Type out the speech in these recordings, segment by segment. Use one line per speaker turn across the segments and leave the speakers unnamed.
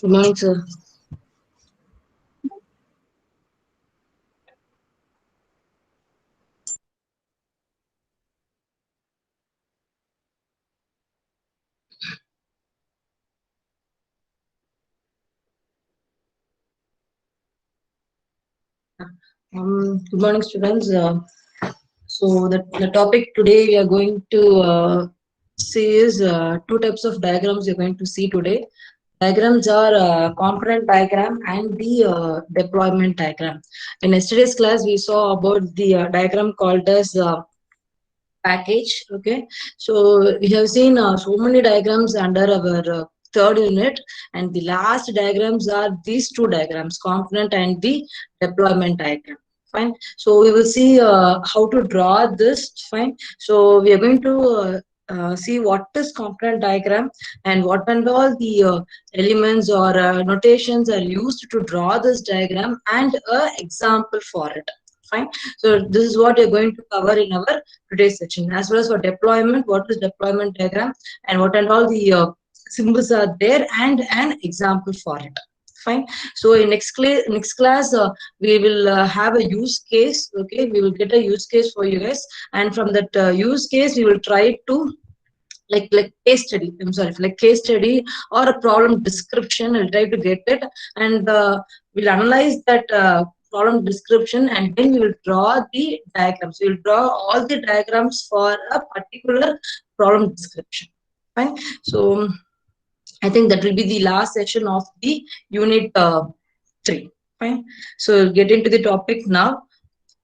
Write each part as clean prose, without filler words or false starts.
Good morning, sir. Good morning, students. So the topic today we are going to see is two types of diagrams you're going to see today. Diagrams are component diagram and the deployment diagram. In yesterday's class, we saw about the diagram called as package. Okay, so we have seen so many diagrams under our third unit, and the last diagrams are these two diagrams, component and the deployment diagram. Fine, so we will see how to draw this. Fine, so we are going to see what is component diagram and what and all the elements or notations are used to draw this diagram and a example for it. Fine, so this is what you're going to cover in our today's section. As well as for deployment, what is deployment diagram and what and all the symbols are there and an example for it. Fine. So in next class, we will have a use case. Okay, we will get a use case for you guys, and from that use case, we will try to like case study. I'm sorry, like case study or a problem description. I'll try to get it, and we'll analyze that problem description, and then we will draw the diagrams. We'll draw all the diagrams for a particular problem description. Fine. So I think that will be the last session of the unit 3. Fine. So we'll get into the topic now.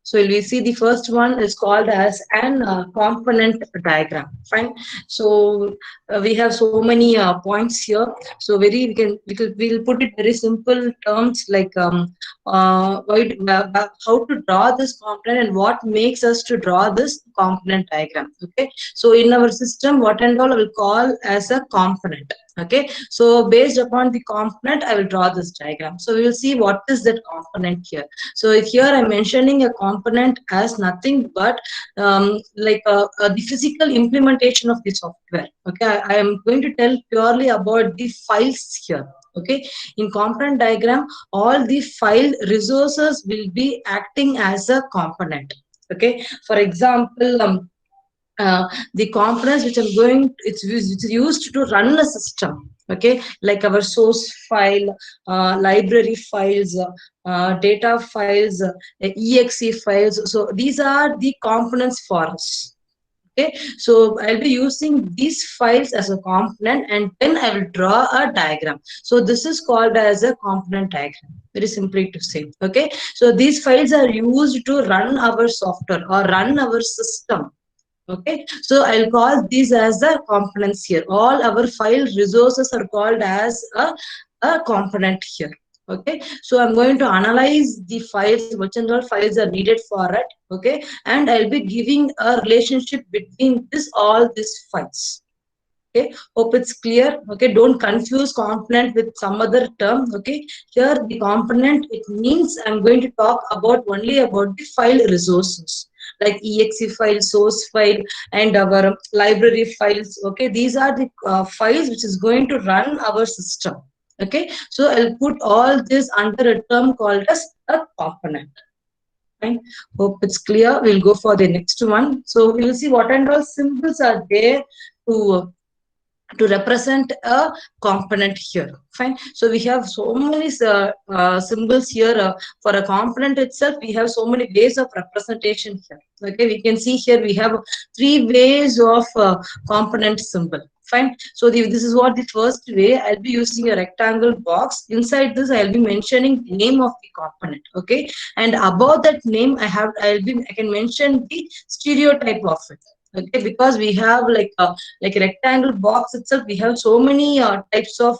So we see the first one is called as an component diagram. Fine. So we have so many points here. So we'll put it very simple terms like how to draw this component and what makes us to draw this component diagram. Okay. So in our system, what and all I will call as a component. Okay, so based upon the component, I will draw this diagram. So we will see what is that component here. So here I'm mentioning a component as nothing but the physical implementation of the software. Okay, I am going to tell purely about the files here. Okay, in component diagram, all the file resources will be acting as a component. Okay, for example, the components which I'm going, it's used to run a system. Okay, like our source file, library files, data files, exe files. So these are the components for us. Okay, so I'll be using these files as a component, and then I will draw a diagram. So this is called as a component diagram. Very simply to say. Okay, so these files are used to run our software or run our system. Okay, so I'll call these as the components here. All our file resources are called as a component here. Okay, so I'm going to analyze the files, which and all files are needed for it. Okay, and I'll be giving a relationship between this all these files. Okay, hope it's clear. Okay, don't confuse component with some other term. Okay, here the component, it means I'm going to talk about only about the file resources like exe file, source file, and our library files. Okay, these are the files which is going to run our system. Okay, so I'll put all this under a term called as a component. Fine. Hope it's clear. We'll go for the next one. So we'll see what and all symbols are there to represent a component here. Fine. So we have so many symbols here. For a component itself, we have so many ways of representation here. Okay, we can see here we have 3 ways of component symbol. Fine. So this is what the first way. I'll be using a rectangle box. Inside this, I'll be mentioning the name of the component. Okay, and above that name, I can mention the stereotype of it. Okay, because we have like a rectangle box itself, we have so many types of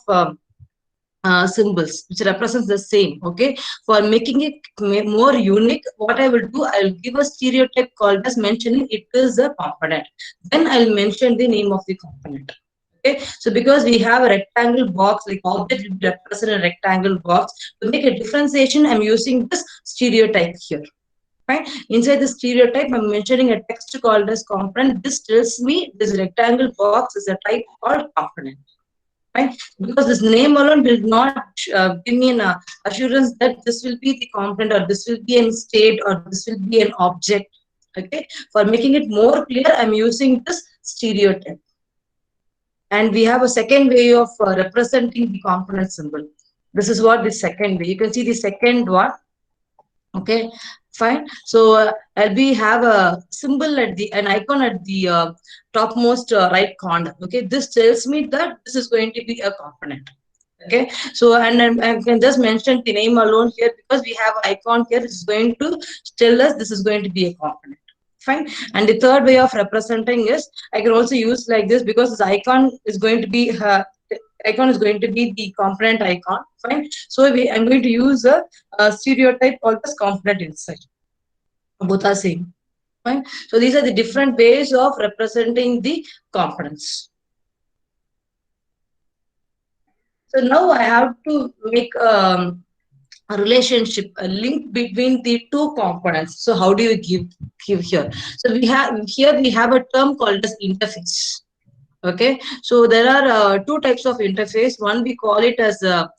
symbols which represents the same. Okay, for making it more unique, what I will do, I'll give a stereotype called as mentioning it is a component. Then I'll mention the name of the component. Okay, so because we have a rectangle box, like object will represent a rectangle box, to make a differentiation, I'm using this stereotype here. Fine. Inside the stereotype, I'm mentioning a text called as component. This tells me this rectangle box is a type called component. Right? Because this name alone will not give me an assurance that this will be the component, or this will be a state, or this will be an object. Okay, for making it more clear, I'm using this stereotype. And we have a second way of representing the component symbol. This is what the second way. You can see the second one. Okay, fine. So I'll be have a symbol at the an icon at the topmost right corner. Okay, this tells me that this is going to be a component. Okay, so I can just mention the name alone here, because we have icon here. It's going to tell us this is going to be a component. Fine. And the third way of representing is I can also use like this, because this icon is going to be the component icon. Fine. So I'm going to use a stereotype called as component inside. Both are same. Fine. So these are the different ways of representing the components. So now I have to make a relationship, a link between the two components. So how do you give here? So we have a term called as interface. Okay, so there are two types of interface. One, we call it as a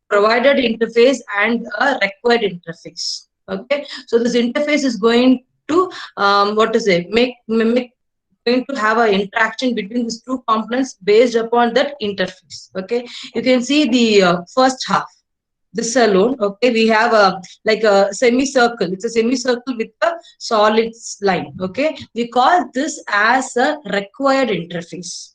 provided interface and a required interface. Okay, so this interface is going to what to say, make going to have an interaction between these two components based upon that interface. Okay, you can see the first half, this alone. Okay, we have a like a semicircle. It's a semicircle with a solid line. Okay, we call this as a required interface.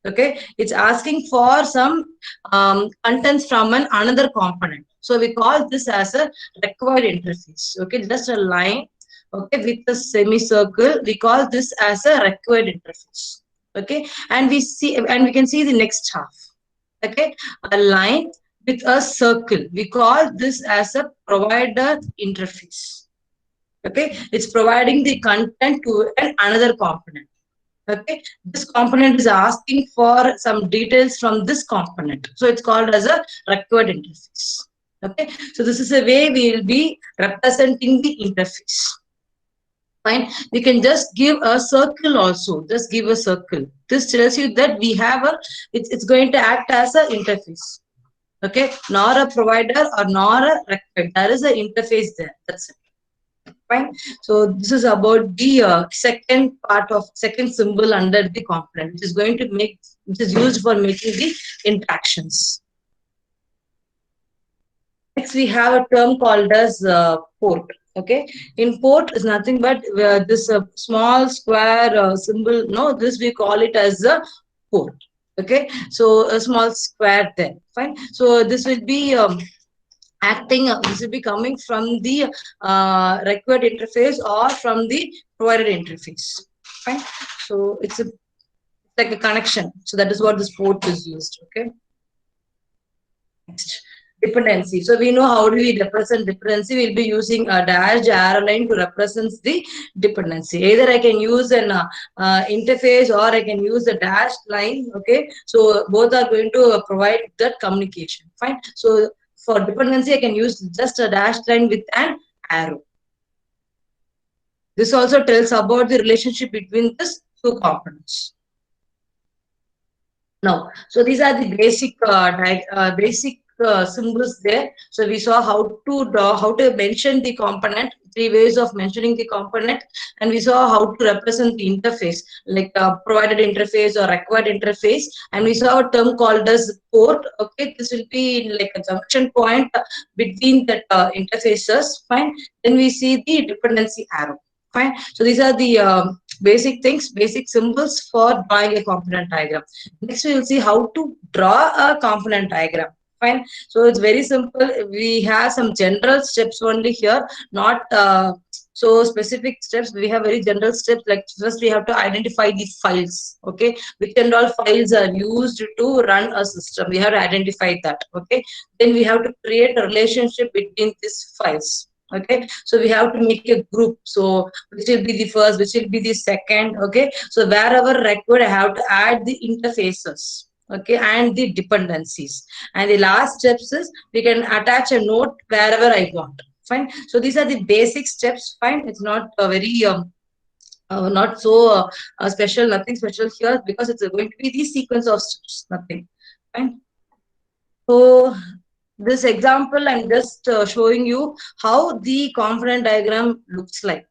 Okay, it's asking for some contents from another component, so we call this as a required interface. Okay, just a line, okay, with a semicircle, we call this as a required interface. Okay, and we can see the next half. Okay, a line with a circle, we call this as a provider interface. Okay, it's providing the content to another component. Okay, this component is asking for some details from this component, so it's called as a required interface. Okay, so this is a way we will be representing the interface. Fine, we can just give a circle also. Just give a circle. This tells you that we have a it's going to act as an interface. Okay, nor a provider or nor a required. There is an interface there. That's it. Fine. So this is about the second part of second symbol under the component, which is used for making the interactions. Next, we have a term called as port. Okay, in port is nothing but this small square symbol. No, this we call it as a port. Okay, so a small square there. Fine. So this will be this will be coming from the required interface or from the provided interface. Fine. So it's like a connection. So that is what this port is used. Okay. Next, dependency. So we know how do we represent dependency. We'll be using a dashed arrow line to represent the dependency. Either I can use an interface, or I can use a dashed line. Okay. So both are going to provide that communication. Fine. So for dependency, I can use just a dashed line with an arrow. This also tells about the relationship between these two components. Now, so these are the basic symbols there. So we saw how to draw, how to mention the component, three ways of mentioning the component, and we saw how to represent the interface, like provided interface or required interface, and we saw a term called as port. Okay, this will be like a junction point between the interfaces. Fine. Then we see the dependency arrow. Fine. So these are the basic things, basic symbols for drawing a component diagram. Next, we will see how to draw a component diagram. Fine. So it's very simple. We have some general steps only here, not so specific steps. We have very general steps. Like first, we have to identify the files. Okay, which and all files are used to run a system. We have to identify that. Okay. Then we have to create a relationship between these files. Okay, so we have to make a group. So which will be the first, which will be the second. Okay, so wherever required, I have to add the interfaces. Okay, and the dependencies. And the last steps is we can attach a note wherever I want. Fine. So these are the basic steps. Fine. It's not very not so special, nothing special here, because it's going to be the sequence of steps, nothing. Fine. So this example, I'm just showing you how the component diagram looks like.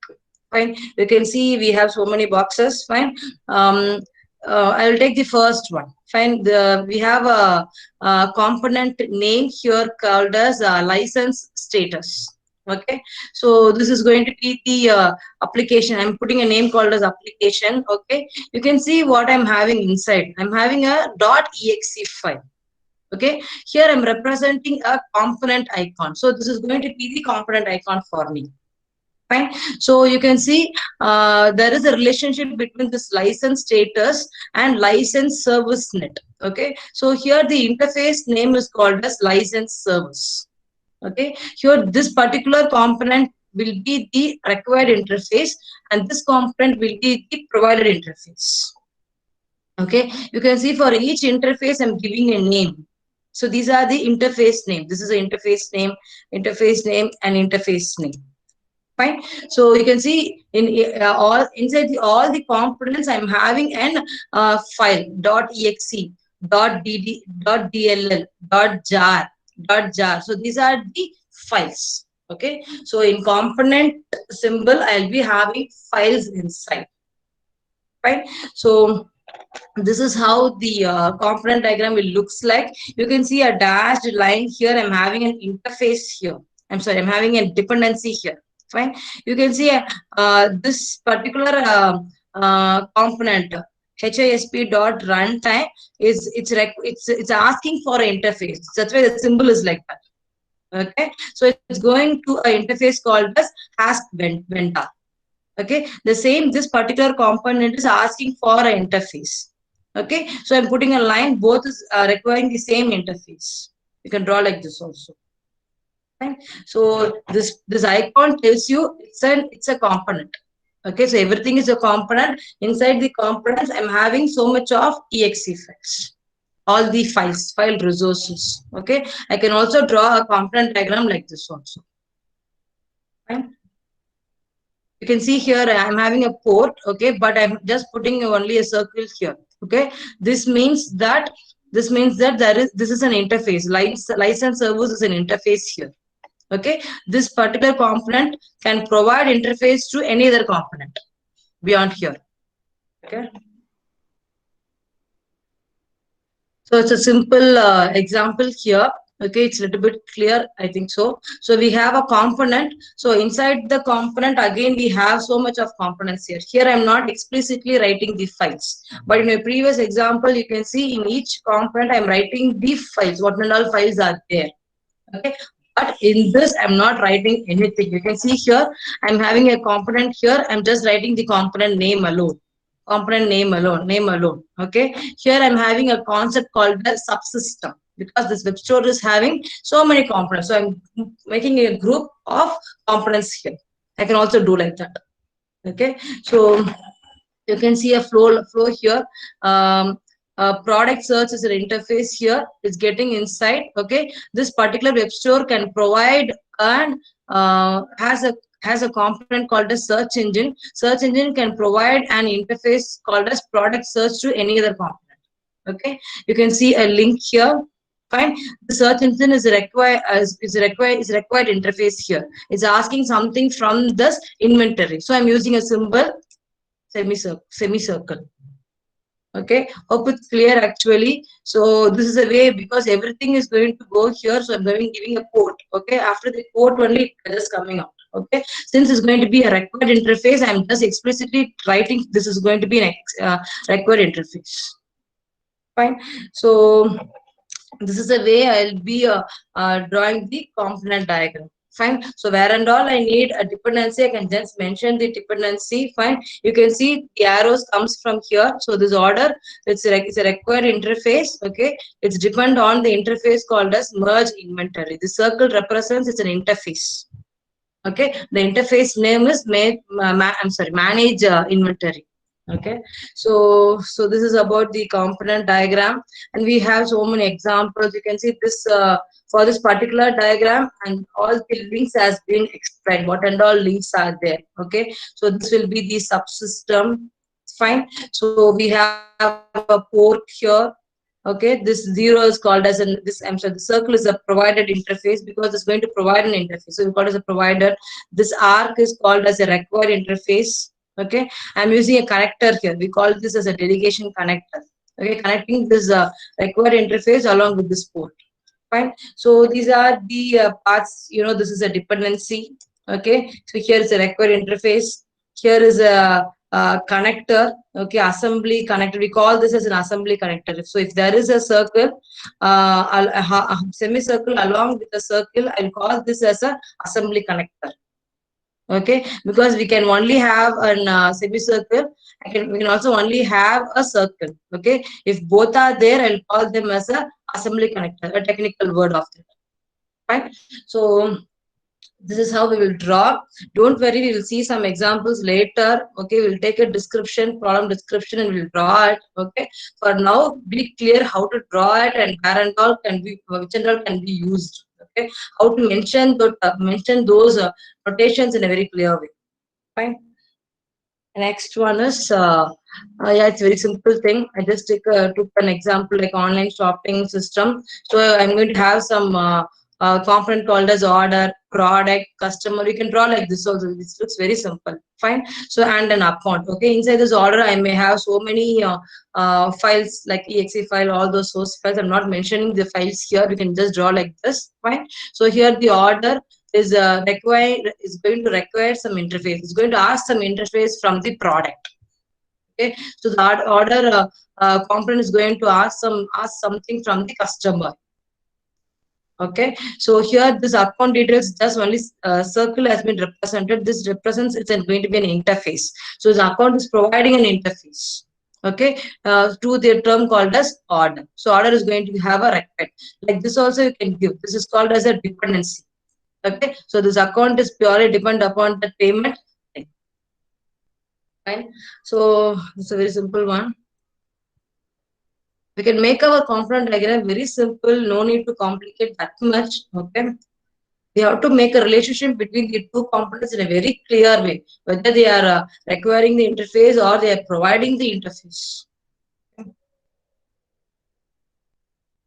Fine. You can see we have so many boxes. Fine. Um, I will take the first one. Fine. We have a component name here called as license status. Okay. So this is going to be the application. I'm putting a name called as application. Okay. You can see what I'm having inside. I'm having a .exe file. Okay, here I'm representing a component icon. So this is going to be the component icon for me. Fine. So you can see there is a relationship between this license status and license service net. Okay. So here the interface name is called as license service. Okay. Here this particular component will be the required interface and this component will be the provided interface. Okay. You can see for each interface I'm giving a name. So these are the interface name. This is the interface name, and interface name. Fine. So you can see in all inside all the components, I'm having an file .exe, .dd, .dll, .jar, .jar. So these are the files. Okay. So in component symbol, I'll be having files inside. Fine. So this is how the component diagram will looks like. You can see a dashed line here. I'm having an interface here. I'm sorry, I'm having a dependency here. Fine. You can see this particular component HISP.runtime is it's asking for an interface. That's why the symbol is like that. Okay, so it's going to an interface called as ask vendor. Okay, the same this particular component is asking for an interface. Okay, so I'm putting a line, both is requiring the same interface. You can draw like this also. Right? So this icon tells you it's a component. Okay, so everything is a component. Inside the components, I'm having so much of exe files. All the file resources. Okay, I can also draw a component diagram like this also. Right? You can see here I'm having a port, okay, but I'm just putting only a circle here. Okay, this means that this is an interface. License service is an interface here. Okay, this particular component can provide interface to any other component beyond here. Okay. So it's a simple example here. Okay, it's a little bit clear, I think so. So we have a component. So inside the component, again, we have so much of components here. Here, I'm not explicitly writing the files. But in my previous example, you can see in each component, I'm writing the files, what and all files are there. Okay. But in this, I'm not writing anything. You can see here, I'm having a component here. I'm just writing the component name alone. Component name alone. Okay. Here I'm having a concept called the subsystem because this web store is having so many components. So I'm making a group of components here. I can also do like that. Okay. So you can see a flow here. Product search is an interface here. It's getting inside. Okay. This particular web store can provide and has a component called a search engine. Search engine can provide an interface called as product search to any other component. Okay, you can see a link here. Fine. The search engine is required interface here. It's asking something from this inventory. So I'm using a symbol semicircle. Okay, hope it's clear actually. So this is a way because everything is going to go here. So I'm giving a port. Okay, after the port only it is coming out. Okay, since it's going to be a required interface, I'm just explicitly writing this is going to be an required interface. Fine. So this is the way I'll be drawing the component diagram. Fine. So where and all I need a dependency, I can just mention the dependency. Fine. You can see the arrows comes from here. So this order, it's a required interface. Okay. It's depend on the interface called as merge inventory. The circle represents it's an interface. Okay. The interface name is manage inventory. Okay, so this is about the component diagram, and we have so many examples. You can see this for this particular diagram, and all the links has been explained. What and all links are there? Okay, so this will be the subsystem. Fine. So we have a port here. Okay, this zero is called as I'm sorry, the circle is a provided interface because it's going to provide an interface. So we call it as a provider. This arc is called as a required interface. Okay, I'm using a connector here. We call this as a dedication connector. Okay, connecting this required interface along with this port. Fine. So these are the parts. This is a dependency. Okay. So here is a required interface. Here is a connector. Okay, assembly connector. We call this as an assembly connector. So if there is a circle, a semicircle along with a circle, I'll call this as a assembly connector. Okay, because we can only have an semicircle. We can also only have a circle. Okay, if both are there, I'll call them as a assembly connector, a technical word of it. Fine. So this is how we will draw. Don't worry, we will see some examples later. Okay, we'll take a description, problem description, and we'll draw it. Okay, for now, be clear how to draw it and where and all can be, which and all can be used. Okay, how to mention those notations in a very clear way. Fine. Next one is yeah, it's a very simple thing. I just took an example like online shopping system. So I'm going to have some component called as order, product, customer. You can draw like this also. This looks very simple. Fine. So and an account. Okay. Inside this order, I may have so many files like exe file, all those source files. I'm not mentioning the files here. You can just draw like this. Fine. So here the order is going to require some interface. It's going to ask some interface from the product. Okay, so the order component is going to ask something from the customer. Okay, so here this account details just only circle has been represented. This represents it's going to be an interface. So the account is providing an interface. Okay, to the term called as order. So order is going to have a record. Like this also you can give. This is called as a dependency. Okay, so this account is purely depend upon the payment. Fine. So it's a very simple one. We can make our component diagram very simple. No need to complicate that much. Okay. We have to make a relationship between the two components in a very clear way, whether they are requiring the interface or they are providing the interface.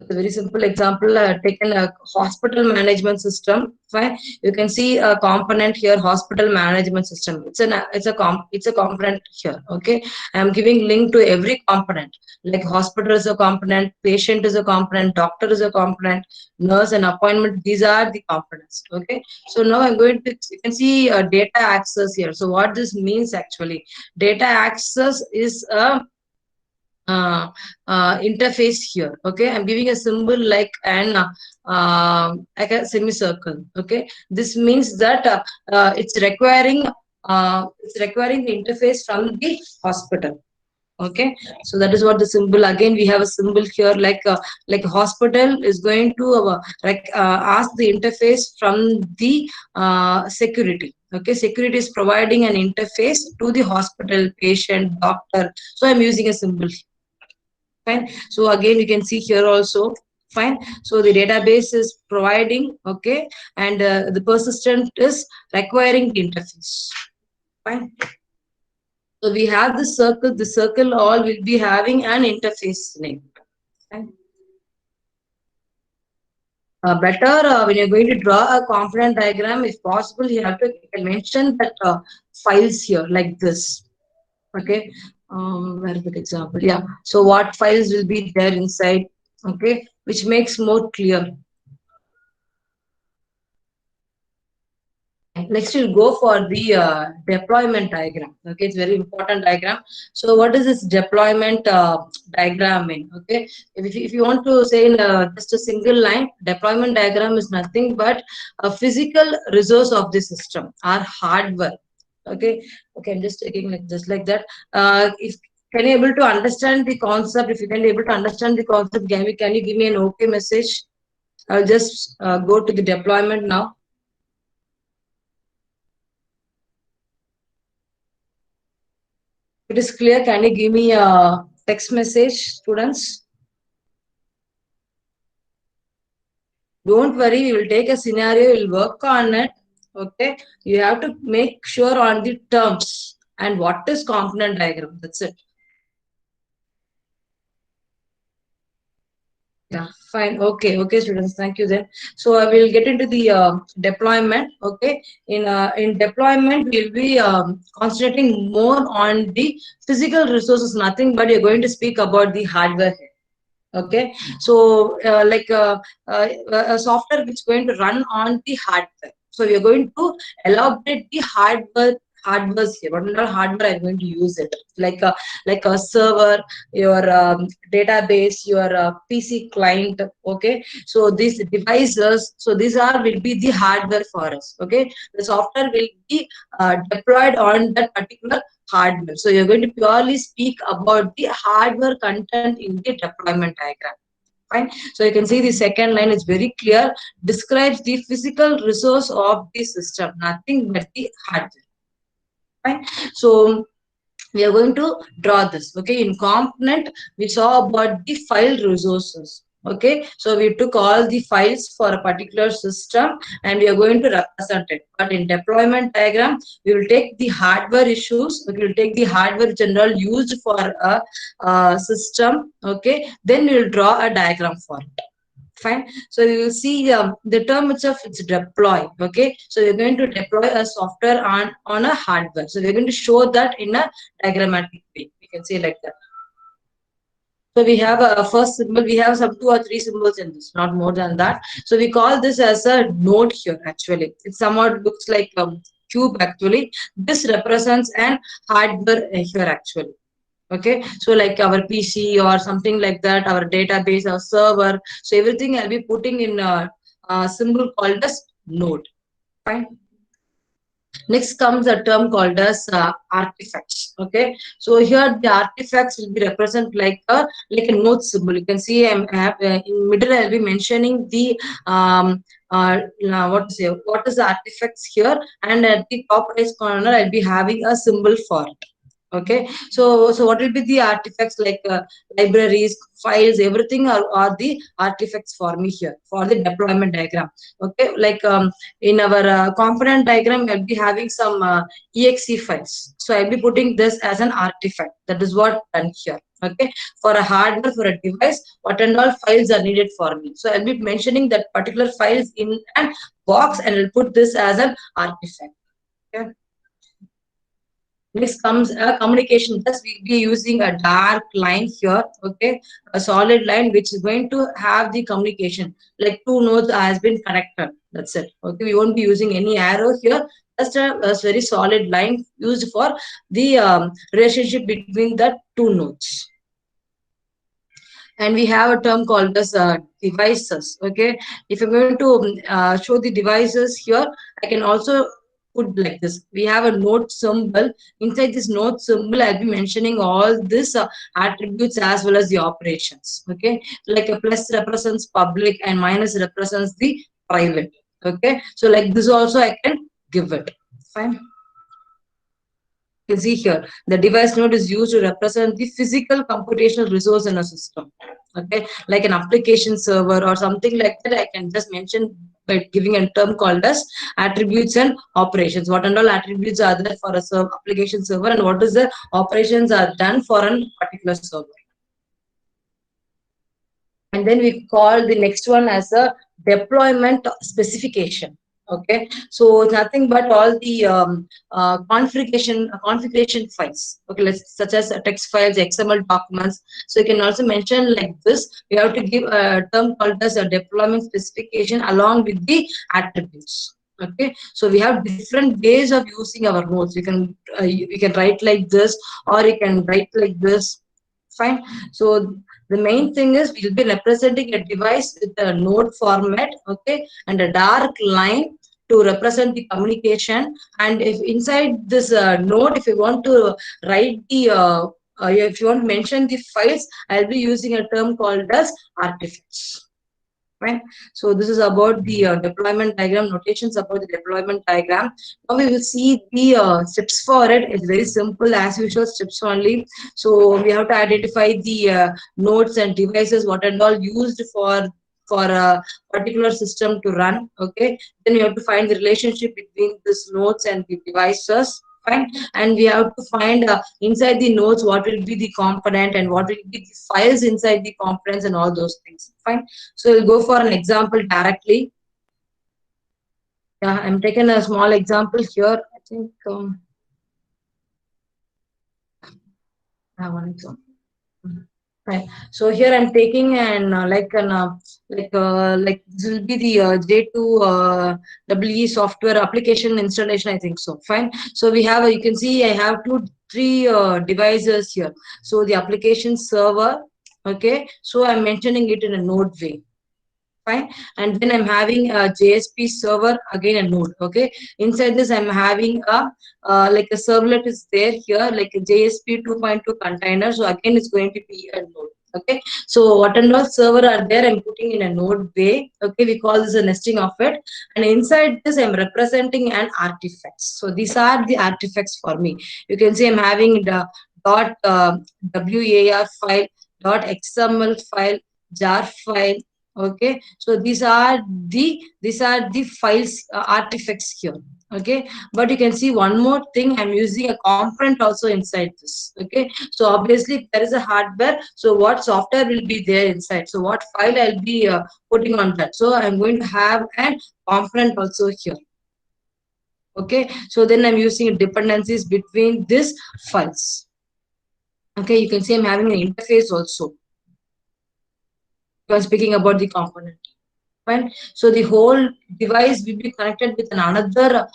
A very simple example, taken a hospital management system. Fine, you can see a component here, hospital management system. It's a component here. Okay, I am giving link to every component. Like hospital is a component, patient is a component, doctor is a component, nurse and appointment. These are the components. Okay, so now I'm going to. You can see data access here. So what this means actually, data access is a interface here. Okay, I'm giving a symbol like a semicircle. Okay, this means that it's requiring the interface from the hospital. Okay, so that is what the symbol. Again, we have a symbol here like a hospital is going to ask the interface from the security. Okay, security is providing an interface to the hospital, patient, doctor. So I'm using a symbol. Fine. So again, you can see here also. Fine. So the database is providing. Okay, and the persistent is requiring the interface. Fine. So we have the circle. The circle all will be having an interface name. Fine. Better when you're going to draw a component diagram, if possible, you can mention that files here like this. Okay, where is the example? Yeah, so what files will be there inside? Okay, which makes more clear. Next, we'll go for the deployment diagram. Okay, it's very important diagram. So what does this deployment diagram mean? Okay, if you want to say in just a single line, deployment diagram is nothing but a physical resource of the system, our hardware. Okay, I'm just taking like just like that. If can you able to understand the concept? If you can be able to understand the concept, can you give me an okay message? I'll just go to the deployment now. It is clear. Can you give me a text message, students? Don't worry, we will take a scenario, we'll work on it. Okay, you have to make sure on the terms and what is component diagram. That's it. Yeah, fine. Okay, okay, students. Thank you then. So I will get into the deployment. Okay, in deployment, we'll be concentrating more on the physical resources. Nothing but you're going to speak about the hardware here. Okay, so a software which is going to run on the hardware. So we are going to elaborate the hardwares here. What all hardware I'm going to use it, like a server, your database, your PC client. Okay, so these devices, so these are will be the hardware for us. Okay, the software will be deployed on that particular hardware. So you're going to purely speak about the hardware content in the deployment diagram. Fine. So you can see the second line is very clear, describes the physical resource of the system, nothing but the hardware. Fine. So we are going to draw this. Okay, in component we saw about the file resources. Okay, so we took all the files for a particular system and we are going to represent it. But in deployment diagram we will take the hardware issues, we will take the hardware general used for a system. Okay, then we will draw a diagram for it. Fine. So you will see the term itself, it's deploy. Okay. So we're going to deploy a software on a hardware. So we're going to show that in a diagrammatic way. We can say like that. So we have a first symbol, we have some two or three symbols in this, not more than that. So we call this as a node here actually. It somewhat looks like a cube actually. This represents an hardware here actually. Okay, so like our PC or something like that, our database, our server. So everything I'll be putting in a symbol called as node. Fine. Next comes a term called as artifacts. Okay, so here the artifacts will be represent like a node symbol. You can see in middle I'll be mentioning the now what to say, what is the artifacts here, and at the top right corner I'll be having a symbol for it. Okay, so what will be the artifacts like libraries, files, everything are the artifacts for me here for the deployment diagram. Okay, like in our component diagram I'll be having some exe files, so I'll be putting this as an artifact. That is what done here. Okay, for a hardware, for a device, what and all files are needed for me, so I'll be mentioning that particular files in a box and I'll put this as an artifact. Okay. Next comes a communication. Thus, we'll be using a dark line here, okay, a solid line which is going to have the communication. Like two nodes has been connected. That's it. Okay, we won't be using any arrow here. Just a very solid line used for the relationship between the two nodes. And we have a term called as devices. Okay, if I'm going to show the devices here, I can also put like this. We have a node symbol. Inside this node symbol I'll be mentioning all these attributes as well as the operations. Okay, like a plus represents public and minus represents the private. Okay, so like this also I can give it. Fine. You can see here the device node is used to represent the physical computational resource in a system. Okay, like an application server or something like that. I can just mention by giving a term called as attributes and operations. What and all attributes are there for a application server, and what is the operations are done for a particular server. And then we call the next one as a deployment specification. Okay, so it's nothing but all the configuration files. Okay, such as text files, XML documents. So you can also mention like this. We have to give a term called as a deployment specification along with the attributes. Okay, so we have different ways of using our nodes. You can write like this, or you can write like this. Fine. So the main thing is we'll be representing a device with a node format, okay, and a dark line to represent the communication. And if inside this node, if you want to write the if you want to mention the files, I'll be using a term called as artifacts. Right. So this is about the deployment diagram, notations about the deployment diagram. Now we will see the steps for it. It's very simple as usual, steps only. So we have to identify the nodes and devices, what and all used for a particular system to run. Okay. Then you have to find the relationship between these nodes and the devices. Fine. And we have to find inside the nodes what will be the component and what will be the files inside the components and all those things. Fine. So we'll go for an example directly. Yeah, I'm taking a small example here. I think I have one example. Right. So here I'm taking an like this will be the J2 WE software application installation. I think so. Fine. So we have you can see I have three devices here. So the application server. Okay. So I'm mentioning it in a node way. Fine. And then I'm having a JSP server, again a node. Okay. Inside this I'm having a like a servlet is there here, like a JSP 2.2 container. So again it's going to be a node. Okay. So what and all server are there, I'm putting in a node way. Okay. We call this a nesting of it. And inside this I'm representing an artifacts. So these are the artifacts for me. You can see I'm having the dot WAR file, dot XML file, jar file. Okay. So these are the files, artifacts here. Okay. But you can see one more thing, I'm using a component also inside this. Okay. So obviously if there is a hardware, so what software will be there inside, so what file I'll be putting on that. So I'm going to have a component also here. Okay. So then I'm using dependencies between these files. Okay. You can see I'm having an interface also. I'm speaking about the component. Fine. So the whole device will be connected with another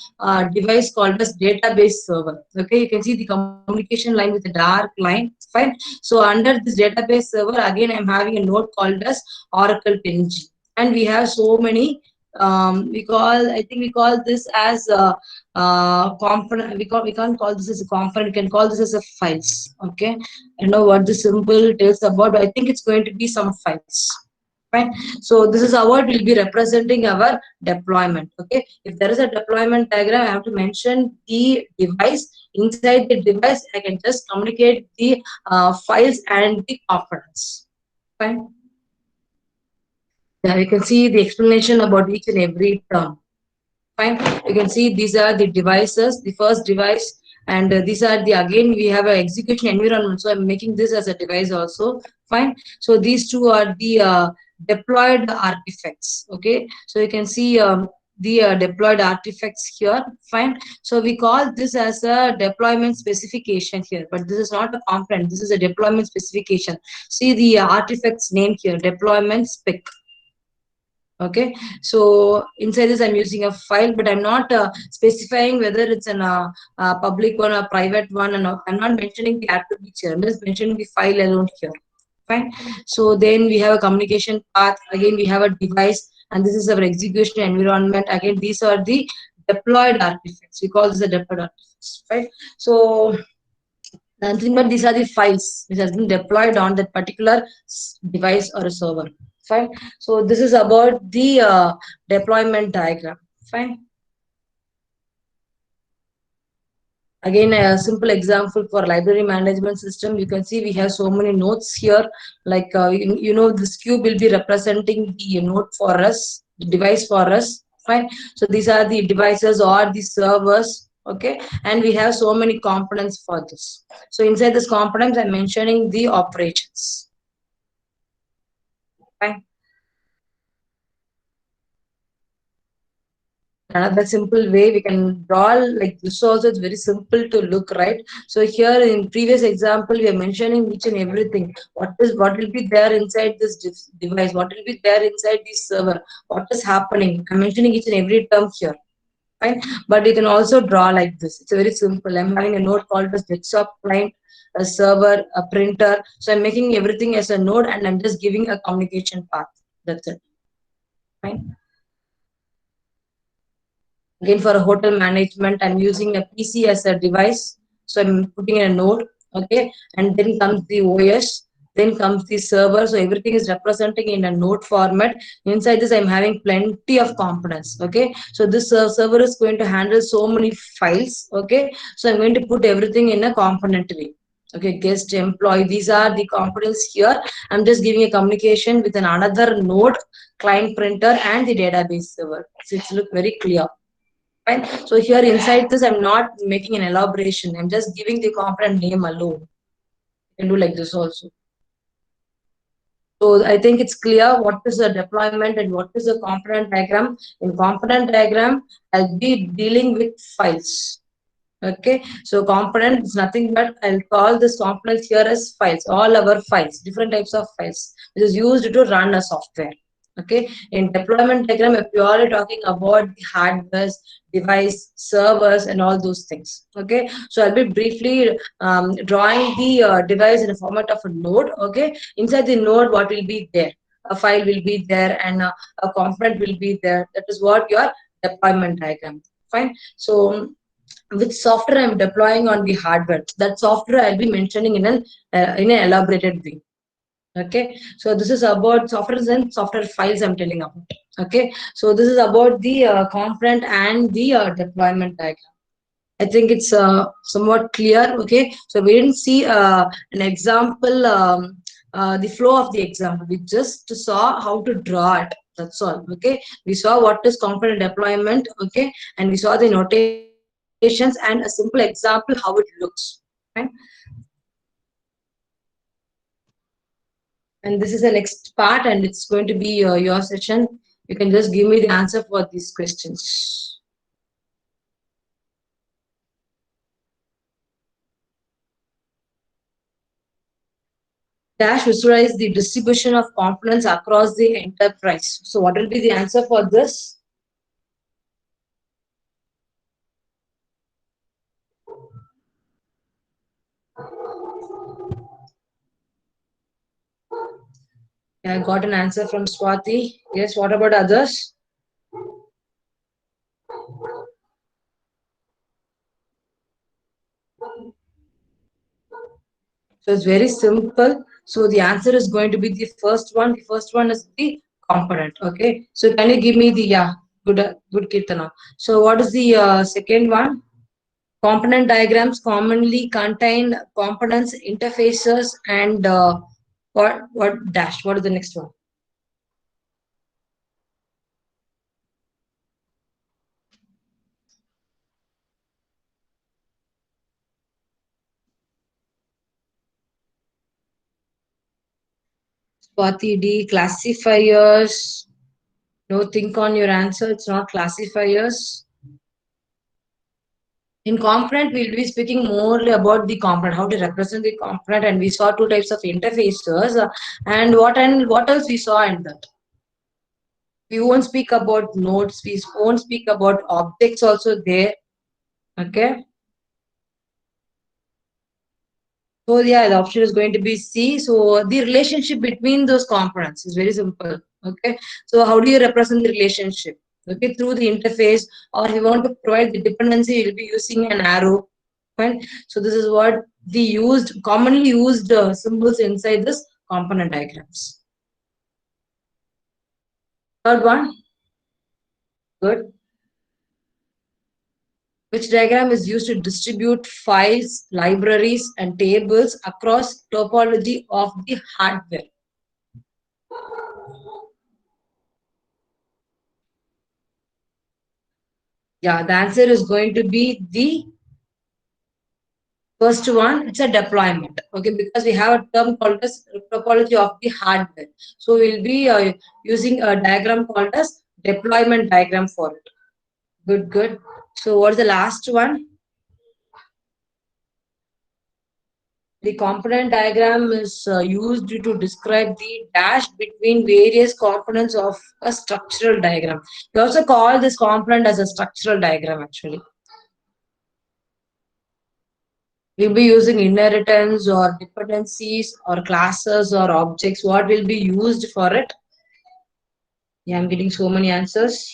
device called as database server. Okay, you can see the communication line with a dark line. Fine. So under this database server, again I'm having a node called as Oracle PNG, and we have so many. I think we call this as a component. We can't call this as a component. We can call this as a files. Okay, I know what the symbol tells about, but I think it's going to be some files. Fine. So this is how it will be representing our deployment. Okay. If there is a deployment diagram, I have to mention the device. Inside the device, I can just communicate the files and the components. Fine. Yeah, you can see the explanation about each and every term. Fine. You can see these are the devices, the first device, and these are the, again we have an execution environment. So I'm making this as a device also. Fine. So these two are the deployed artifacts. Okay. So you can see the deployed artifacts here. Fine. So we call this as a deployment specification here, but this is not a component. This is a deployment specification. See the artifacts name here, deployment spec. Okay. So inside this I'm using a file, but I'm not specifying whether it's an public one or private one, and I'm not mentioning the attributes here. I'm just mentioning the file alone here. Fine. So then we have a communication path. Again we have a device, and this is our execution environment. Again these are the deployed artifacts. We call this the deployed artifacts. Right. So nothing but these are the files which has been deployed on that particular device or a server. Fine. So this is about the deployment diagram. Fine. Again, a simple example for library management system. You can see we have so many nodes here. Like this cube will be representing the node for us, the device for us. Fine. So these are the devices or the servers. Okay. And we have so many components for this. So inside this components, I'm mentioning the operations. Fine. Another simple way we can draw like this also, it's very simple to look, right? So here in previous example we are mentioning each and everything, what will be there inside this device, what will be there inside this server, what is happening. I'm mentioning each and every term here. Fine. But you can also draw like this. It's very simple. I'm having a node called as desktop client, a server, a printer. So I'm making everything as a node, and I'm just giving a communication path. That's it. Fine. Again, for a hotel management, I'm using a PC as a device. So I'm putting in a node, okay? And then comes the OS, then comes the server. So everything is representing in a node format. Inside this, I'm having plenty of components, okay? So this server is going to handle so many files, okay? So I'm going to put everything in a component way. Okay, guest, employee, these are the components here. I'm just giving a communication with another node, client, printer, and the database server. So it's look very clear. Fine. So here inside this, I'm not making an elaboration. I'm just giving the component name alone. You can do like this also. So I think it's clear what is the deployment and what is the component diagram. In component diagram, I'll be dealing with files. Okay, so component is nothing but I'll call this components here as files, all our files, different types of files, which is used to run a software. Okay, in deployment diagram, if you are talking about the hardware, device, servers, and all those things. Okay, so I'll be briefly drawing the device in the format of a node. Okay, inside the node, what will be there? A file will be there, and a component will be there. That is what your deployment diagram. Fine. So which software I'm deploying on the hardware. That software I'll be mentioning in an elaborated way. Okay, so this is about software and software files I'm telling about. Okay, so this is about the component and the deployment diagram. I think it's somewhat clear. Okay, so we didn't see an example, the flow of the example. We just saw how to draw it. That's all. Okay, we saw what is component deployment. Okay, and we saw the notations and a simple example how it looks. Right? And this is the next part, and it's going to be your session. You can just give me the answer for these questions. Dash visualize the distribution of components across the enterprise. So what will be the answer for this? Yeah, I got an answer from Swati. Yes, what about others? So it's very simple. So the answer is going to be the first one. The first one is the component. Okay. So can you give me the good Kirtana. So what is the second one? Component diagrams commonly contain components, interfaces, and what dash? What is the next one? Swati D. Classifiers. No, think on your answer. It's not classifiers. In component, we'll be speaking more about the component, how to represent the component, and we saw two types of interfaces. And what else we saw in that? We won't speak about nodes. We won't speak about objects also there. Okay. So yeah, the option is going to be C. So the relationship between those components is very simple. Okay. So how do you represent the relationship? Okay, through the interface, or if you want to provide the dependency, you'll be using an arrow. Fine. So this is what the commonly used symbols inside this component diagrams. Third one, good. Which diagram is used to distribute files, libraries, and tables across topology of the hardware? Yeah, the answer is going to be the first one. It's a deployment. Okay, because we have a term called as topology of the hardware. So we'll be using a diagram called as deployment diagram for it. Good, good. So what's the last one? The component diagram is used to describe the dash between various components of a structural diagram. We also call this component as a structural diagram actually. We'll be using inheritance or dependencies or classes or objects. What will be used for it? Yeah, I'm getting so many answers.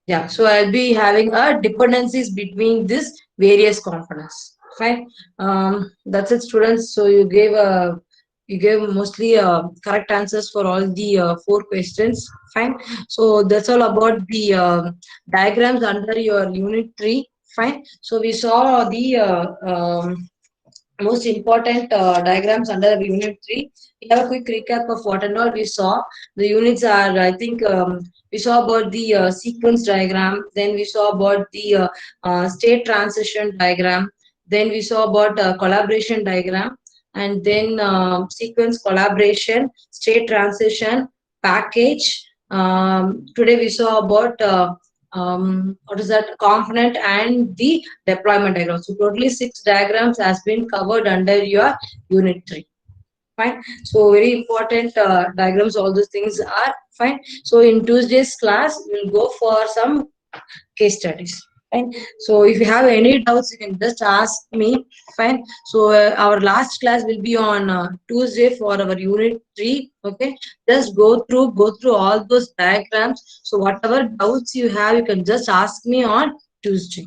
Yeah, so I'll be having a dependencies between these various components. Fine. That's it, students. So you gave mostly correct answers for all the four questions. Fine. So that's all about the diagrams under your unit 3. Fine. So we saw the most important diagrams under the unit 3. We have a quick recap of what and all we saw. The units are, I think, we saw about the sequence diagram, then we saw about the state transition diagram, then we saw about collaboration diagram, and then sequence, collaboration, state transition, package. Today we saw about what is that, component and the deployment diagram. So totally 6 diagrams has been covered under your unit 3. Fine. So very important diagrams, all those things are fine. So in Tuesday's class, we'll go for some case studies. Fine. So if you have any doubts, you can just ask me. Fine. So our last class will be on Tuesday for our unit 3. Okay. Just go through all those diagrams. So whatever doubts you have, you can just ask me on Tuesday.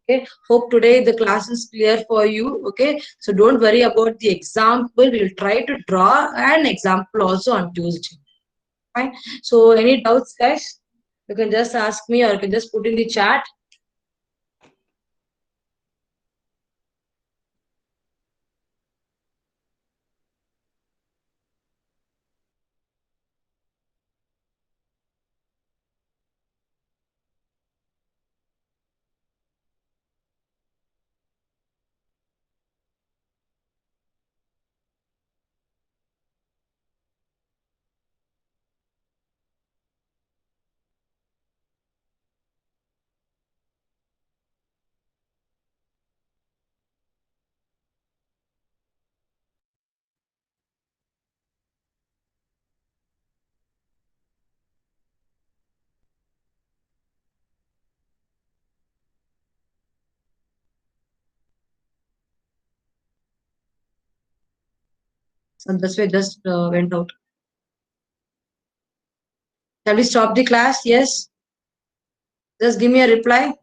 Okay, hope today the class is clear for you. Okay, so don't worry about the example. We'll try to draw an example also on Tuesday. Fine. So any doubts, guys? You can just ask me or you can just put in the chat. So this way just went out. Shall we stop the class? Yes. Just give me a reply.